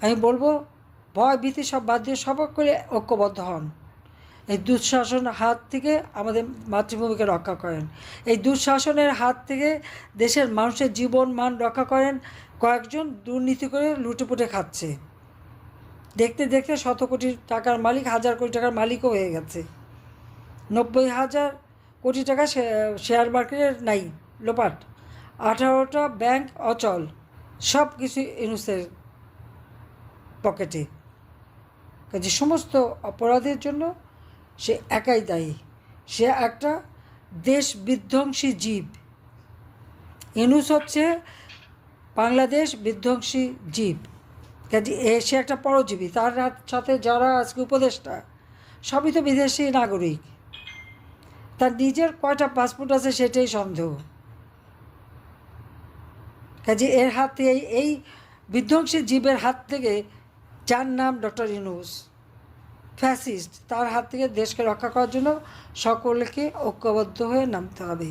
আমি বলবো ভয় ভীতি সব বাদ দিয়ে সকলে ঐক্যবদ্ধ হন। এই দুঃশাসন হাত থেকে আমাদের মাতৃভূমিকে রক্ষা করেন। এই দুঃশাসনের হাত থেকে দেশের মানুষের জীবন মান রক্ষা করেন কয়েকজন দুর্নীতি করে লুটেপুটে খাচ্ছে। দেখতে দেখতে শত কোটি টাকার মালিক হাজার কোটি টাকার মালিকও হয়ে গেছে। 90,000 কোটি টাকা শেয়ার মার্কেটের নাই লোপাট, 18টা ব্যাংক অচল, সব কিছু ইউনূসের পকেটে। কাজে সমস্ত অপরাধের জন্য সে একাই দায়ী। সে একটা দেশ বিধ্বংসী জীব। ইউনূস হচ্ছে বাংলাদেশ বিধ্বংসী জীব। কাজে সে একটা পরজীবী। তার সাথে যারা আজকে উপদেষ্টা সবই তো বিদেশি নাগরিক। তার নিজের কয়টা পাসপোর্ট আছে সেটাই সন্দেহ। কাজে এর হাত থেকে এই বিধ্বংসী জীবের হাত থেকে, যার নাম ডক্টর ইউনূস, ফ্যাসিস্ট, তার হাত থেকে দেশকে রক্ষা করার জন্য সকলকে ঐক্যবদ্ধ হয়ে নামতে হবে।